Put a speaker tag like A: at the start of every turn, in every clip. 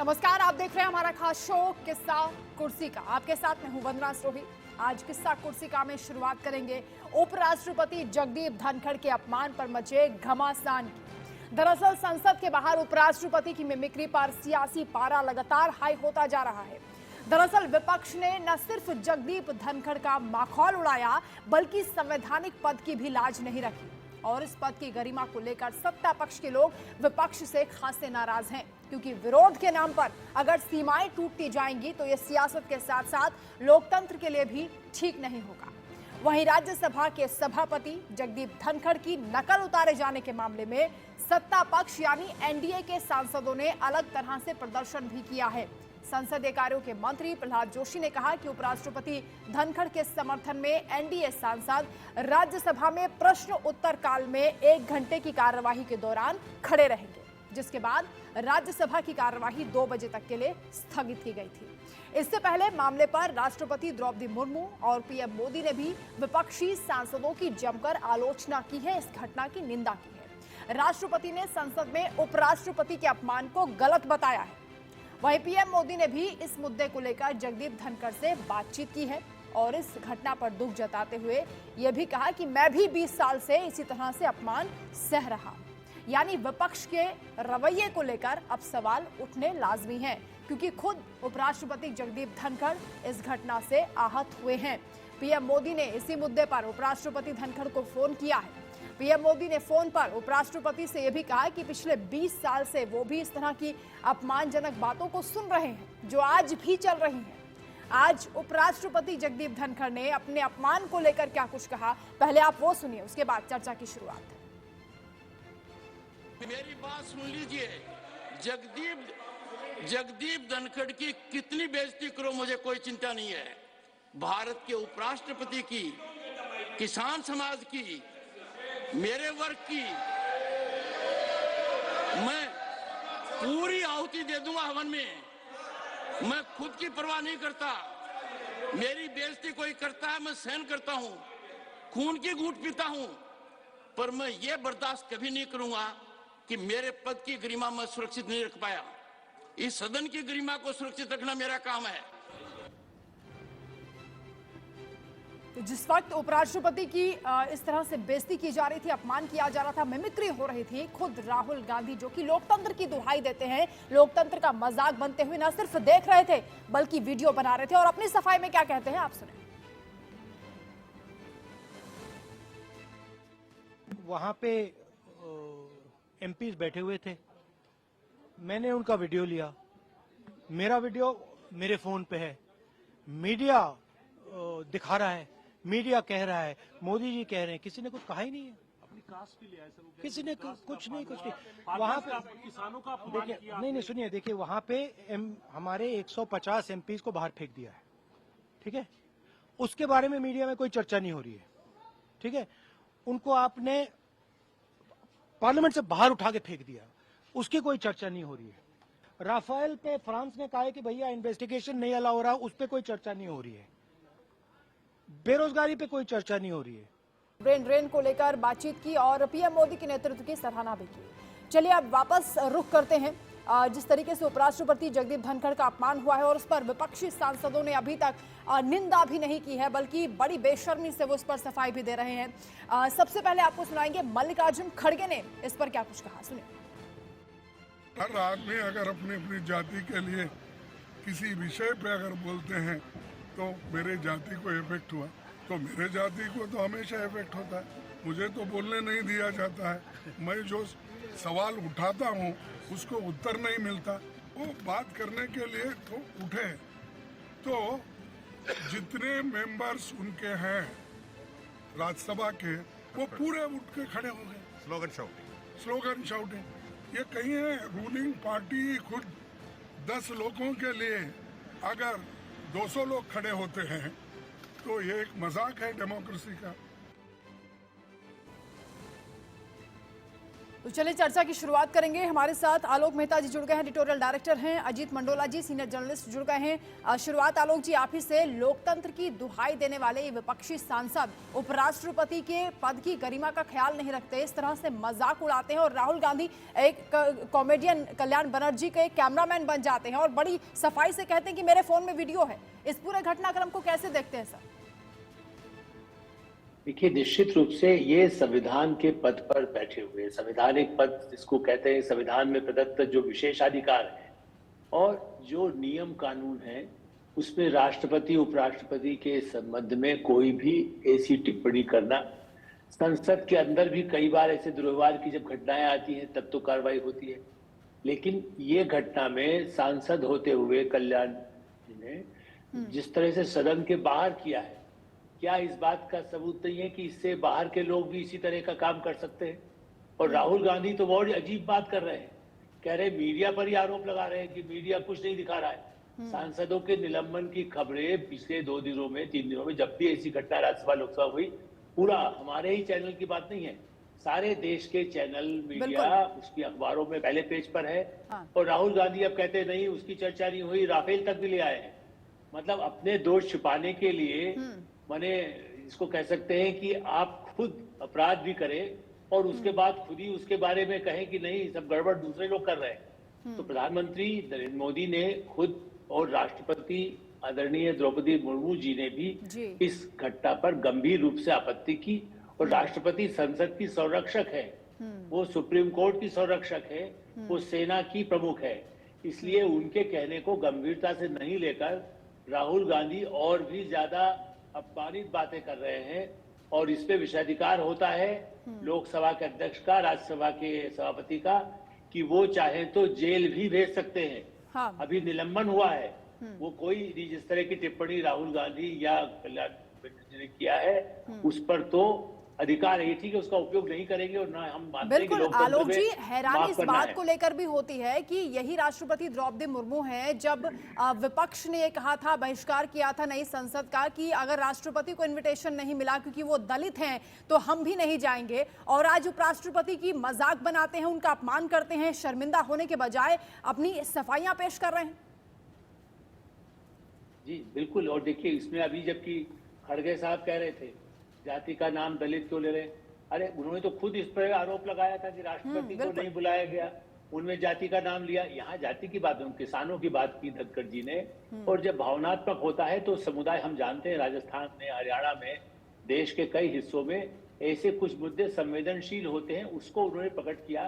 A: नमस्कार, आप देख रहे हैं हमारा खास शो किस्सा कुर्सी का। आपके साथ मैं हूं वंदना सोही। आज किस्सा कुर्सी का में शुरुआत करेंगे उपराष्ट्रपति जगदीप धनखड़ के अपमान पर मचे घमासान की। दरअसल संसद के बाहर उपराष्ट्रपति की मिमिक्री पर सियासी पारा लगातार हाई होता जा रहा है। दरअसल विपक्ष ने न सिर्फ जगदीप धनखड़ का माखौल उड़ाया बल्कि संवैधानिक पद की भी लाज नहीं रखी और इस पद की गरिमा को लेकर सत्ता पक्ष के लोग विपक्ष से खासे नाराज हैं, क्योंकि विरोध के नाम पर अगर सीमाएं टूटती जाएंगी तो ये सियासत के साथ साथ लोकतंत्र के लिए भी ठीक नहीं होगा। वहीं राज्यसभा के सभापति जगदीप धनखड़ की नकल उतारे जाने के मामले में सत्ता पक्ष यानी एनडीए के सांसदों ने अलग तरह से प्रदर्शन भी किया है। संसदीय कार्यों के मंत्री प्रहलाद जोशी ने कहा कि उपराष्ट्रपति धनखड़ के समर्थन में एनडीए सांसद राज्यसभा में प्रश्न उत्तर काल में 1 घंटे की कार्यवाही के दौरान खड़े रहेंगे, जिसके बाद राज्यसभा की कार्यवाही 2 बजे तक के लिए स्थगित की गई थी। इससे पहले मामले पर राष्ट्रपति द्रौपदी मुर्मू और पीएम मोदी ने भी विपक्षी सांसदों की जमकर आलोचना की है, इस घटना की निंदा की है। राष्ट्रपति ने संसद में उपराष्ट्रपति के अपमान को गलत बताया है। वहीं पीएम मोदी ने भी इस मुद्दे को लेकर जगदीप धनखड़ से बातचीत की है और इस घटना पर दुख जताते हुए यह भी कहा कि मैं भी 20 साल से इसी तरह से अपमान सह रहा। यानी विपक्ष के रवैये को लेकर अब सवाल उठने लाजमी हैं, क्योंकि खुद उपराष्ट्रपति जगदीप धनखड़ इस घटना से आहत हुए हैं। पीएम मोदी ने इसी मुद्दे पर उपराष्ट्रपति धनखड़ को फोन किया है। पीएम मोदी ने फोन पर उपराष्ट्रपति से यह भी कहा कि पिछले 20 साल से वो भी इस तरह की अपमानजनक बातों को सुन रहे हैं जो आज भी चल रही हैं। आज उपराष्ट्रपति जगदीप धनखड़ ने अपने अपमान को लेकर क्या कुछ कहा, पहले आप वो सुनिए, उसके बाद चर्चा की शुरुआत।
B: मेरी बात सुन लीजिए, जगदीप धनखड़ की कितनी बेइज्जती करो मुझे कोई चिंता नहीं है। भारत के उपराष्ट्रपति की, किसान समाज की, मेरे वर्ग की मैं पूरी आहुति दे दूंगा हवन में। मैं खुद की परवाह नहीं करता। मेरी बेइज्जती कोई करता है मैं सहन करता हूं, खून की घूंट पीता हूं, पर मैं ये बर्दाश्त कभी नहीं करूंगा कि मेरे पद की गरिमा मैं सुरक्षित नहीं रख पाया। इस सदन की गरिमा को सुरक्षित रखना मेरा काम है।
A: जिस वक्त उपराष्ट्रपति की इस तरह से बेइज्जती की जा रही थी, अपमान किया जा रहा था, मिमिक्री हो रही थी, खुद राहुल गांधी जो कि लोकतंत्र की दुहाई देते हैं, लोकतंत्र का मजाक बनते हुए न सिर्फ देख रहे थे बल्कि वीडियो बना रहे थे और अपनी सफाई में क्या कहते हैं आप सुने।
C: वहां पे एमपीज बैठे हुए थे, मैंने उनका वीडियो लिया। मेरा वीडियो मेरे फोन पे है, मीडिया दिखा रहा है, मीडिया कह रहा है, मोदी जी कह रहे हैं, किसी ने कुछ कहा ही नहीं है।
D: अपनी कास्ट भी लिया है सर,
C: किसी ने कुछ नहीं वहां पे
D: किसानों का अपमान
C: देखिए,
D: किया।
C: नहीं सुनिए, देखिए वहां पे हमारे 150 एमपीज को बाहर फेंक दिया है, ठीक है। उसके बारे में मीडिया में कोई चर्चा नहीं हो रही है, ठीक है। उनको आपने पार्लियामेंट से बाहर उठा के फेंक दिया, उसकी कोई चर्चा नहीं हो रही है। राफेल पे फ्रांस ने कहा है कि भैया इन्वेस्टिगेशन नहीं अलाउ हो रहा, उस पर कोई चर्चा नहीं हो रही है। बेरोजगारी पे कोई चर्चा नहीं हो रही है।
A: ब्रेन ड्रेन को लेकर बातचीत की और पीएम मोदी के नेतृत्व की सराहना भी की। चलिए अब वापस रुख करते हैं। जिस तरीके से उपराष्ट्रपति जगदीप धनखड़ का अपमान हुआ है और उस पर विपक्षी सांसदों ने अभी तक निंदा भी नहीं की है, बल्कि बड़ी बेशर्मी से वो उस पर सफाई भी दे रहे हैं। सबसे पहले आपको सुनाएंगे मल्लिकार्जुन खड़गे ने इस पर क्या कुछ कहा, सुनिए।
E: हर आदमी अगर अपनी अपनी जाति के लिए किसी विषय पे अगर बोलते हैं तो मेरे जाति को इफेक्ट हुआ, तो मेरे जाति को तो हमेशा इफेक्ट होता है। मुझे तो बोलने नहीं दिया जाता है। मैं जो सवाल उठाता हूँ उसको उत्तर नहीं मिलता। वो बात करने के लिए तो उठे, तो जितने मेंबर्स उनके हैं राज्यसभा के, वो पूरे उठ के खड़े हो गए। स्लोगन शाउटिंग ये कहीं है। रूलिंग पार्टी खुद 10 लोगों के लिए अगर 200 लोग खड़े होते हैं तो ये एक मजाक है डेमोक्रेसी का।
A: तो चलिए चर्चा की शुरुआत करेंगे। हमारे साथ आलोक मेहता जी जुड़ गए हैं, एडिटोरियल डायरेक्टर हैं। अजीत मंडोला जी सीनियर जर्नलिस्ट जुड़ गए हैं। शुरुआत आलोक जी आप ही से। लोकतंत्र की दुहाई देने वाले ये विपक्षी सांसद उपराष्ट्रपति के पद की गरिमा का ख्याल नहीं रखते, इस तरह से मजाक उड़ाते हैं और राहुल गांधी एक कॉमेडियन कल्याण बनर्जी के कैमरामैन बन जाते हैं और बड़ी सफाई से कहते हैं कि मेरे फोन में वीडियो है। इस पूरे घटनाक्रम को कैसे देखते हैं सर?
F: देखिए, निश्चित रूप से ये संविधान के पद पर बैठे हुए, संवैधानिक पद जिसको कहते हैं, संविधान में प्रदत्त जो विशेषाधिकार है और जो नियम कानून है, उसमें राष्ट्रपति उपराष्ट्रपति के संबंध में कोई भी ऐसी टिप्पणी करना, संसद के अंदर भी कई बार ऐसे दुर्व्यवहार की जब घटनाएं आती हैं तब तो कार्रवाई होती है, लेकिन ये घटना में सांसद होते हुए कल्याण जी ने जिस तरह से सदन के बाहर किया है, क्या इस बात का सबूत नहीं है कि इससे बाहर के लोग भी इसी तरह का काम कर सकते हैं? और राहुल गांधी तो बहुत अजीब बात कर रहे हैं, कह रहे मीडिया पर ही आरोप लगा रहे हैं कि मीडिया कुछ नहीं दिखा रहा है। सांसदों के निलंबन की खबरें पिछले 2 दिनों में 3 दिनों में जब भी ऐसी घटना राज्यसभा लोकसभा हुई, पूरा हमारे ही चैनल की बात नहीं है, सारे देश के चैनल मीडिया उसकी अखबारों में पहले पेज पर है। और राहुल गांधी अब कहते नहीं उसकी चर्चा नहीं हुई, राफेल तक भी ले आए हैं। मतलब अपने दोष छिपाने के लिए माने इसको कह सकते हैं कि आप खुद अपराध भी करें और उसके बाद खुद ही उसके बारे में कहें कि नहीं सब गड़बड़ दूसरे लोग कर रहे हैं। तो प्रधानमंत्री नरेंद्र मोदी ने खुद और राष्ट्रपति आदरणीय द्रौपदी मुर्मू जी ने भी इस घटना पर गंभीर रूप से आपत्ति की। और राष्ट्रपति संसद की संरक्षक है, वो सुप्रीम कोर्ट की संरक्षक है, वो सेना की प्रमुख है, इसलिए उनके कहने को गंभीरता से नहीं लेकर राहुल गांधी और भी ज्यादा अपमानित बातें कर रहे हैं। और इस पे विशेषाधिकार होता है लोकसभा के अध्यक्ष का, राज्यसभा के सभापति का, कि वो चाहे तो जेल भी भेज सकते हैं।
A: हाँ।
F: अभी निलंबन हुआ है, वो कोई जिस तरह की टिप्पणी राहुल गांधी या कल्याण बनर्जी ने किया है उस पर तो अधिकार है, ठीक है, उसका उपयोग नहीं करेंगे और ना हम मानते हैं कि
A: बिल्कुल आलोक जी,
F: लोकतंत्र में
A: हैरानी
F: माफ
A: इस
F: करना
A: बात
F: है।
A: को लेकर भी होती है कि यही राष्ट्रपति द्रौपदी मुर्मू हैं, जब विपक्ष ने ये कहा था, बहिष्कार किया था नई संसद का कि अगर राष्ट्रपति को इनविटेशन नहीं मिला क्योंकि वो दलित हैं तो हम भी नहीं जाएंगे, और आज उपराष्ट्रपति की मजाक बनाते हैं, उनका अपमान करते हैं, शर्मिंदा होने के बजाय अपनी सफाइयां पेश कर रहे हैं।
F: जी बिल्कुल। और देखिए इसमें अभी जबकि खड़गे साहब कह रहे थे जाति का नाम दलित क्यों ले रहे, अरे उन्होंने तो खुद इस पर आरोप लगाया था कि राष्ट्रपति को नहीं बुलाया गया, उनमें जाति का नाम लिया। यहाँ जाति की बात, किसानों की बात की धनखड़ जी ने। और जब भावनात्मक होता है तो समुदाय, हम जानते हैं राजस्थान में, हरियाणा में, देश के कई हिस्सों में ऐसे कुछ मुद्दे संवेदनशील होते हैं, उसको उन्होंने प्रकट किया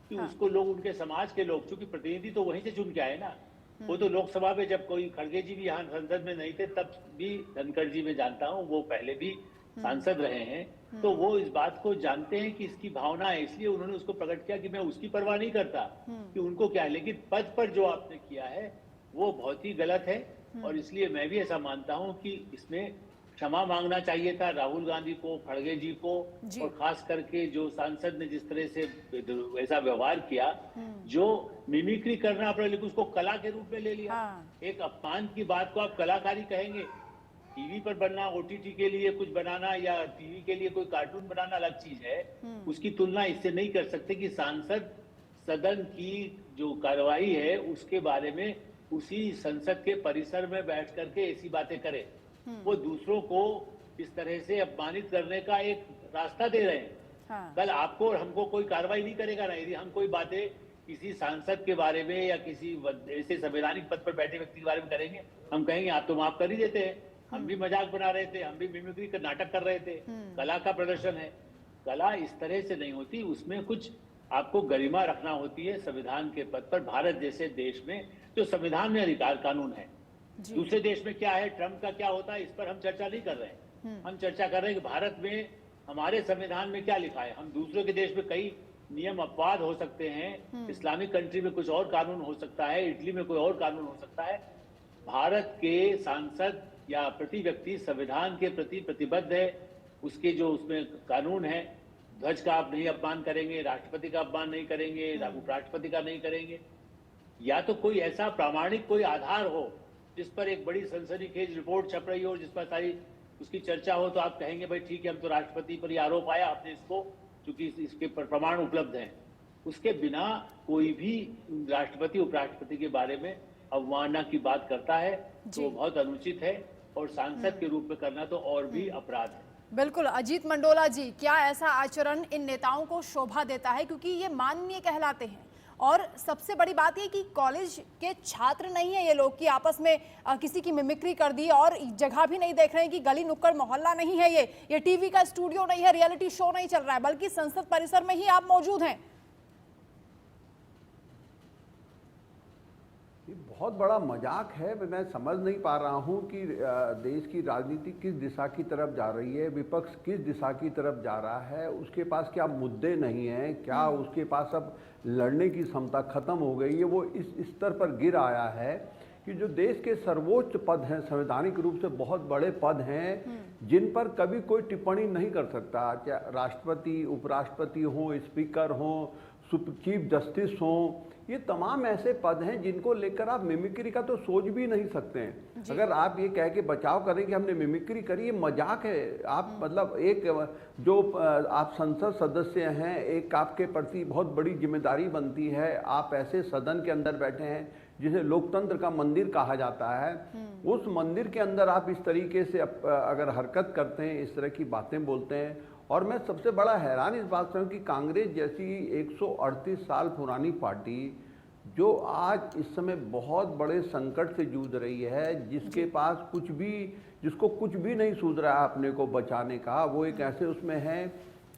F: कि उसको लोग, उनके समाज के लोग, चूंकि प्रतिनिधि तो वहीं से चुन के आए ना, वो तो लोकसभा में जब कोई खड़गे जी भी यहाँ संसद में नहीं थे तब भी धनखड़ जी मैं जानता हूँ, वो पहले भी सांसद रहे हैं, तो वो इस बात को जानते हैं कि इसकी भावना है, इसलिए उन्होंने उसको प्रकट किया कि मैं उसकी परवाह नहीं करता कि उनको क्या है, लेकिन पद पर जो आपने किया है वो बहुत ही गलत है। और इसलिए मैं भी ऐसा मानता हूं कि इसमें क्षमा मांगना चाहिए था राहुल गांधी को, खड़गे जी को, और खास करके जो सांसद ने जिस तरह से ऐसा व्यवहार किया, जो मिमिक्री करना अपने लिए उसको कला के रूप में ले लिया। एक अपमान की बात को आप कलाकारी कहेंगे, टीवी पर बनना, ओटीटी के लिए कुछ बनाना या टीवी के लिए कोई कार्टून बनाना अलग चीज है, उसकी तुलना इससे नहीं कर सकते कि सांसद सदन की जो कार्रवाई है उसके बारे में उसी संसद के परिसर में बैठ करके ऐसी बातें करे। वो दूसरों को इस तरह से अपमानित करने का एक रास्ता दे रहे हैं। कल आपको और हमको कोई कार्रवाई नहीं करेगा ना, यदि हम कोई बातें किसी सांसद के बारे में या किसी ऐसे संवैधानिक पद पर बैठे व्यक्ति के बारे में करेंगे, हम कहेंगे आप तो माफ कर ही देते हैं, हम भी मजाक बना रहे थे, हम भी मिमिक्री का नाटक कर रहे थे, कला का प्रदर्शन है। कला इस तरह से नहीं होती, उसमें कुछ आपको गरिमा रखना होती है संविधान के पद पर। भारत जैसे देश में जो संविधान में अधिकार कानून है, दूसरे देश में क्या है, ट्रम्प का क्या होता है, इस पर हम चर्चा नहीं कर रहे हैं। हम चर्चा कर रहे हैं कि भारत में हमारे संविधान में क्या लिखा है। हम दूसरे के देश में कई नियम अपवाद हो सकते हैं, इस्लामिक कंट्री में कुछ और कानून हो सकता है, इटली में कोई और कानून हो सकता है। भारत के सांसद या प्रति व्यक्ति संविधान के प्रति प्रतिबद्ध है, उसके जो उसमें कानून है, ध्वज का आप नहीं अपमान करेंगे, राष्ट्रपति का अपमान नहीं करेंगे, उपराष्ट्रपति का नहीं करेंगे। या तो कोई ऐसा प्रामाणिक कोई आधार हो जिस पर एक बड़ी सनसनीखेज रिपोर्ट छप रही हो, जिस पर सारी उसकी चर्चा हो, तो आप कहेंगे भाई ठीक है, हम तो राष्ट्रपति पर ही आरोप आया, आपने इसको, चूंकि इसके प्रमाण उपलब्ध हैं। उसके बिना कोई भी राष्ट्रपति उपराष्ट्रपति के बारे में अवमानना की बात करता है तो वो बहुत अनुचित है, और सांसद के रूप में करना तो और भी अपराध है।
A: बिल्कुल। अजीत मंडोला जी, क्या ऐसा आचरण इन नेताओं को शोभा देता है, क्योंकि ये माननीय कहलाते हैं? और सबसे बड़ी बात ये कि कॉलेज के छात्र नहीं है ये लोग कि आपस में किसी की मिमिक्री कर दी, और जगह भी नहीं देख रहे हैं कि गली नुक्कड़ मोहल्ला नहीं है ये टीवी का स्टूडियो नहीं है, रियलिटी शो नहीं चल रहा है, बल्कि संसद परिसर में ही आप मौजूद हैं।
G: ये बहुत बड़ा मजाक है। मैं समझ नहीं पा रहा हूँ कि देश की राजनीति किस दिशा की तरफ जा रही है, विपक्ष किस दिशा की तरफ जा रहा है, उसके पास क्या मुद्दे नहीं हैं, क्या उसके पास अब लड़ने की क्षमता खत्म हो गई है। वो इस स्तर पर गिर आया है कि जो देश के सर्वोच्च पद हैं, संवैधानिक रूप से बहुत बड़े पद हैं, जिन पर कभी कोई टिप्पणी नहीं कर सकता, चाहे राष्ट्रपति, उपराष्ट्रपति हो, स्पीकर हो, चीफ जस्टिस हो, ये तमाम ऐसे पद हैं जिनको लेकर आप मिमिक्री का तो सोच भी नहीं सकते हैं। अगर आप ये कह के बचाव करें कि हमने मिमिक्री करी, ये मजाक है। आप मतलब एक जो आप संसद सदस्य हैं, एक आपके प्रति बहुत बड़ी जिम्मेदारी बनती है। आप ऐसे सदन के अंदर बैठे हैं जिसे लोकतंत्र का मंदिर कहा जाता है, उस मंदिर के अंदर आप इस तरीके से अगर हरकत करते हैं, इस तरह की बातें बोलते हैं। और मैं सबसे बड़ा हैरान इस बात से हूँ कि कांग्रेस जैसी 138 साल पुरानी पार्टी जो आज इस समय बहुत बड़े संकट से जूझ रही है, जिसके पास जिसको कुछ भी नहीं सूझ रहा है अपने को बचाने का, वो एक ऐसे उसमें है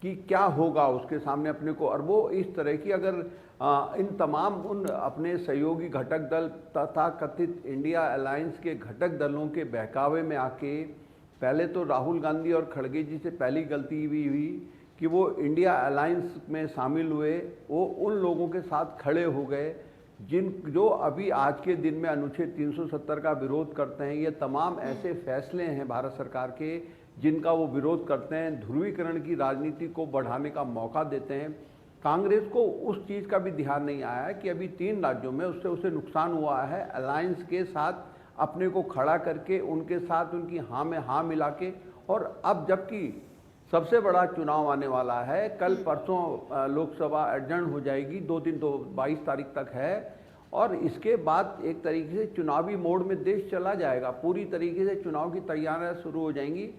G: कि क्या होगा उसके सामने अपने को। और वो इस तरह की अगर इन तमाम उन अपने सहयोगी घटक दल तथा कथित इंडिया अलायंस के घटक दलों के बहकावे में आके, पहले तो राहुल गांधी और खड़गे जी से पहली गलती भी हुई कि वो इंडिया अलायंस में शामिल हुए, वो उन लोगों के साथ खड़े हो गए जो अभी आज के दिन में अनुच्छेद 370 का विरोध करते हैं। ये तमाम ऐसे फैसले हैं भारत सरकार के जिनका वो विरोध करते हैं, ध्रुवीकरण की राजनीति को बढ़ाने का मौका देते हैं। कांग्रेस को उस चीज़ का भी ध्यान नहीं आया है कि अभी 3 राज्यों में उसे नुकसान हुआ है। अलायंस के साथ अपने को खड़ा करके उनके साथ उनकी हाँ में हाँ मिला के, और अब जबकि सबसे बड़ा चुनाव आने वाला है, कल परसों लोकसभा एडजर्न हो जाएगी, 2 दिन तो 22 तारीख तक है, और इसके बाद एक तरीके से चुनावी मोड में देश चला जाएगा। पूरी तरीके से चुनाव की तैयारियां शुरू हो जाएंगी।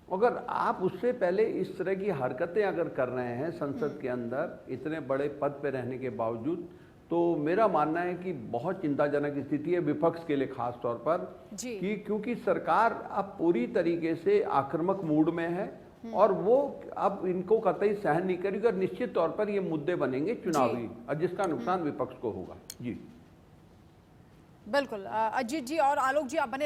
G: अगर आप उससे पहले इस तरह की हरकतें अगर कर रहे हैं संसद के अंदर इतने बड़े पद पे रहने के बावजूद, तो मेरा मानना है कि बहुत चिंताजनक स्थिति है विपक्ष के लिए खास तौर पर कि क्योंकि सरकार अब पूरी तरीके से आक्रामक मूड में है और वो अब इनको कतई सहन नहीं करेगी, और निश्चित तौर पर ये मुद्दे बनेंगे चुनावी, और जिसका नुकसान विपक्ष को होगा। जी
A: बिल्कुल। अजीत जी और आलोक जी, आप बने